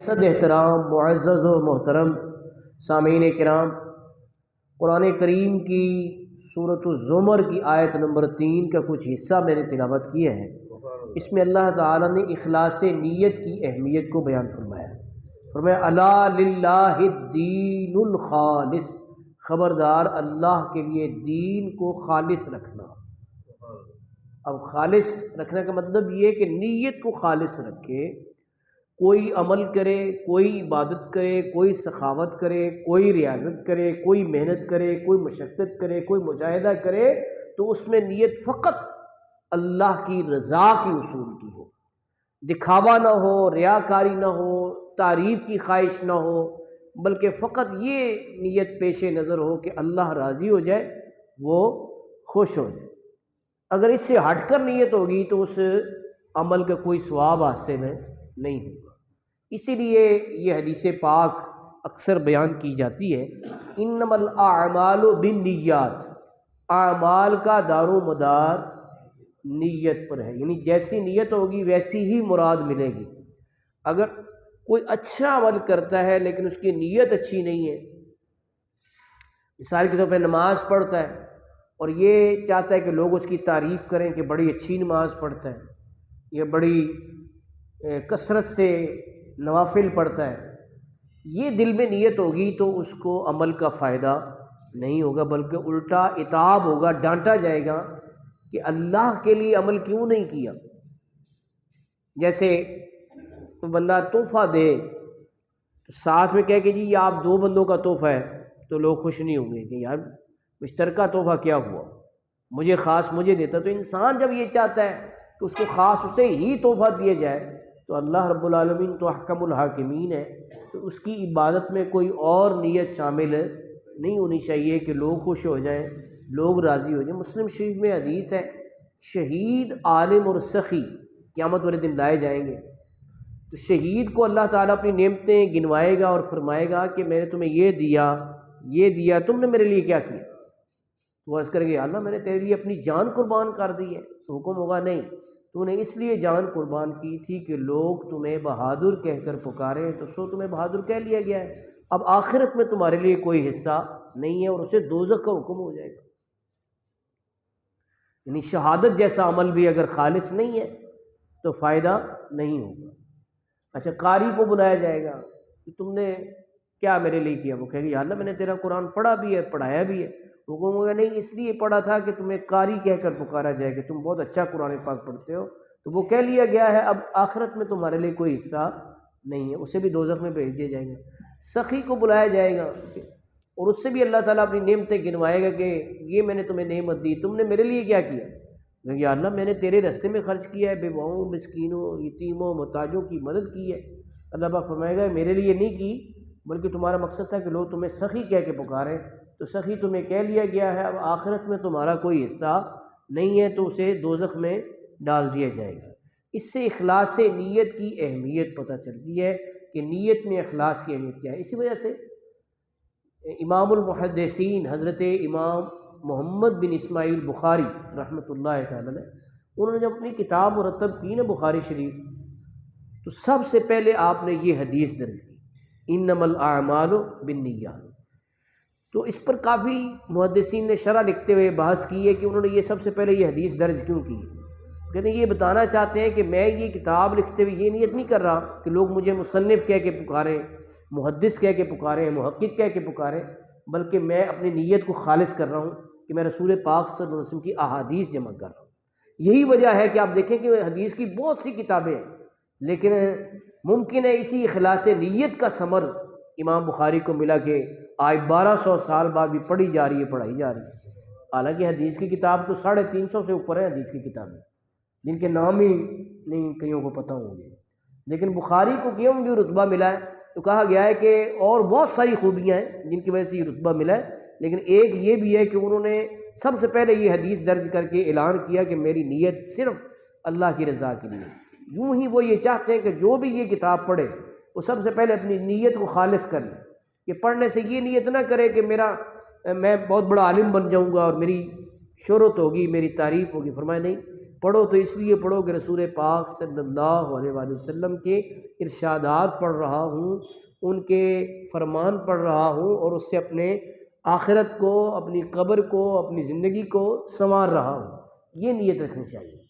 صد احترام معزز و محترم سامعین کرام، قرآن کریم کی سورۃ الزمر کی آیت نمبر 3 کا کچھ حصہ میں نے تلاوت کیا ہے۔ اس میں اللہ تعالیٰ نے اخلاص نیت کی اہمیت کو بیان فرمایا۔ فرمایا الا للہ الدین الخالص، خبردار اللہ کے لیے دین کو خالص رکھنا۔ اب خالص رکھنے کا مطلب یہ کہ نیت کو خالص رکھے، کوئی عمل کرے، کوئی عبادت کرے، کوئی سخاوت کرے، کوئی ریاضت کرے، کوئی محنت کرے، کوئی مشقت کرے، کوئی مجاہدہ کرے، تو اس میں نیت فقط اللہ کی رضا کی حصول کی ہو، دکھاوا نہ ہو، ریاکاری نہ ہو، تعریف کی خواہش نہ ہو، بلکہ فقط یہ نیت پیش نظر ہو کہ اللہ راضی ہو جائے، وہ خوش ہو جائے۔ اگر اس سے ہٹ کر نیت ہوگی تو اس عمل کا کوئی ثواب حاصل نہیں ہوگا۔ اسی لیے یہ حدیث پاک اکثر بیان کی جاتی ہے، انما الاعمال بالنیات، اعمال کا دار و مدار نیت پر ہے، یعنی جیسی نیت ہوگی ویسی ہی مراد ملے گی۔ اگر کوئی اچھا عمل کرتا ہے لیکن اس کی نیت اچھی نہیں ہے، مثال کے طور پہ نماز پڑھتا ہے اور یہ چاہتا ہے کہ لوگ اس کی تعریف کریں کہ بڑی اچھی نماز پڑھتا ہے، یہ بڑی کثرت سے نوافل پڑھتا ہے، یہ دل میں نیت ہوگی تو اس کو عمل کا فائدہ نہیں ہوگا، بلکہ الٹا عتاب ہوگا، ڈانٹا جائے گا کہ اللہ کے لیے عمل کیوں نہیں کیا۔ جیسے کوئی بندہ تحفہ دے تو ساتھ میں کہے کہ جی یہ آپ 2 بندوں کا تحفہ ہے، تو لوگ خوش نہیں ہوں گے کہ یار مشترکہ تحفہ کیا ہوا، مجھے خاص مجھے دیتا۔ تو انسان جب یہ چاہتا ہے کہ اس کو خاص اسے ہی تحفہ دیا جائے، تو اللہ رب العالمین تو احکم الحاکمین ہے، تو اس کی عبادت میں کوئی اور نیت شامل نہیں ہونی چاہیے کہ لوگ خوش ہو جائیں، لوگ راضی ہو جائیں۔ مسلم شریف میں حدیث ہے، شہید، عالم اور سخی قیامت والے دن لائے جائیں گے، تو شہید کو اللہ تعالیٰ اپنی نعمتیں گنوائے گا اور فرمائے گا کہ میں نے تمہیں یہ دیا، تم نے میرے لیے کیا کیا؟ تو عرض کرے گا یا اللہ میں نے تیرے لیے اپنی جان قربان کر دی ہے۔ تو حکم ہوگا نہیں، تو نے اس لیے جان قربان کی تھی کہ لوگ تمہیں بہادر کہہ کر پکاریں، تو سو تمہیں بہادر کہہ لیا گیا ہے، اب آخرت میں تمہارے لیے کوئی حصہ نہیں ہے، اور اسے دوزخ کا حکم ہو جائے گا۔ یعنی شہادت جیسا عمل بھی اگر خالص نہیں ہے تو فائدہ نہیں ہوگا۔ اچھا، قاری کو بلایا جائے گا کہ تم نے کیا میرے لیے کیا؟ وہ کہے گا یا اللہ میں نے تیرا قرآن پڑھا بھی ہے، پڑھایا بھی ہے۔ حکم ہوگا نہیں، اس لیے پڑھا تھا کہ تمہیں قاری کہہ کر پکارا جائے کہ تم بہت اچھا قرآن پاک پڑھتے ہو، تو وہ کہہ لیا گیا ہے، اب آخرت میں تمہارے لیے کوئی حصہ نہیں ہے، اسے بھی دوزخ میں بھیج دیا جائے گا۔ سخی کو بلایا جائے گا اور اس سے بھی اللہ تعالیٰ اپنی نعمتیں گنوائے گا کہ یہ میں نے تمہیں نعمت دی، تم نے میرے لیے کیا کیا؟ یا اللہ میں نے تیرے راستے میں خرچ کیا ہے، بیواؤں، مسکینوں، یتیموں، محتاجوں کی مدد کی ہے۔ اللہ پاک فرمائے گا میرے لیے نہیں کی، بلکہ تمہارا مقصد تھا کہ لوگ تمہیں سخی کہہ کے پکاریں، تو سخی تمہیں کہہ لیا گیا ہے، اب آخرت میں تمہارا کوئی حصہ نہیں ہے، تو اسے دوزخ میں ڈال دیا جائے گا۔ اس سے اخلاص نیت کی اہمیت پتہ چلتی ہے کہ نیت میں اخلاص کی اہمیت کیا ہے۔ اسی وجہ سے امام المحدثین حضرت امام محمد بن اسماعیل بخاری رحمۃ اللہ تعالی علیہ، انہوں نے جب اپنی کتاب مرتب کی نا بخاری شریف، تو سب سے پہلے آپ نے یہ حدیث درج کی، انما الاعمال بالنیات۔ تو اس پر کافی محدثین نے شرح لکھتے ہوئے بحث کی ہے کہ انہوں نے یہ سب سے پہلے یہ حدیث درج کیوں کی۔ کہتے ہیں یہ بتانا چاہتے ہیں کہ میں یہ کتاب لکھتے ہوئے یہ نیت نہیں کر رہا کہ لوگ مجھے مصنف کہہ کے پکاریں، محدث کہہ کے پکاریں، محقق کہہ کے پکاریں، بلکہ میں اپنی نیت کو خالص کر رہا ہوں کہ میں رسول پاک صلی اللہ علیہ وسلم کی احادیث جمع کر رہا ہوں۔ یہی وجہ ہے کہ آپ دیکھیں کہ حدیث کی بہت سی کتابیں ہیں، لیکن ممکن ہے اسی اخلاص نیت کا ثمر امام بخاری کو ملا کہ آج 1200 سال بعد بھی پڑھی جا رہی ہے، پڑھائی جا رہی ہے۔ حالانکہ حدیث کی کتاب تو 350 سے اوپر ہے، حدیث کی کتابیں جن کے نام ہی نہیں کئیوں کو پتہ ہوں گے، لیکن بخاری کو کیوں بھی رتبہ ملا ہے؟ تو کہا گیا ہے کہ اور بہت ساری خوبیاں ہیں جن کی وجہ سے یہ رتبہ ملا ہے، لیکن ایک یہ بھی ہے کہ انہوں نے سب سے پہلے یہ حدیث درج کر کے اعلان کیا کہ میری نیت صرف اللہ کی رضا کے لیے۔ یوں ہی وہ یہ چاہتے ہیں کہ جو بھی یہ کتاب پڑھے وہ سب سے پہلے اپنی نیت کو خالص کر لے، کہ پڑھنے سے یہ نیت نہ کرے کہ میں بہت بڑا عالم بن جاؤں گا اور میری شہرت ہوگی، میری تعریف ہوگی۔ فرمایا نہیں، پڑھو تو اس لیے پڑھو کہ رسول پاک صلی اللہ علیہ وآلہ وسلم کے ارشادات پڑھ رہا ہوں، ان کے فرمان پڑھ رہا ہوں، اور اس سے اپنے آخرت کو، اپنی قبر کو، اپنی زندگی کو سنوار رہا ہوں۔ یہ نیت رکھنی چاہیے۔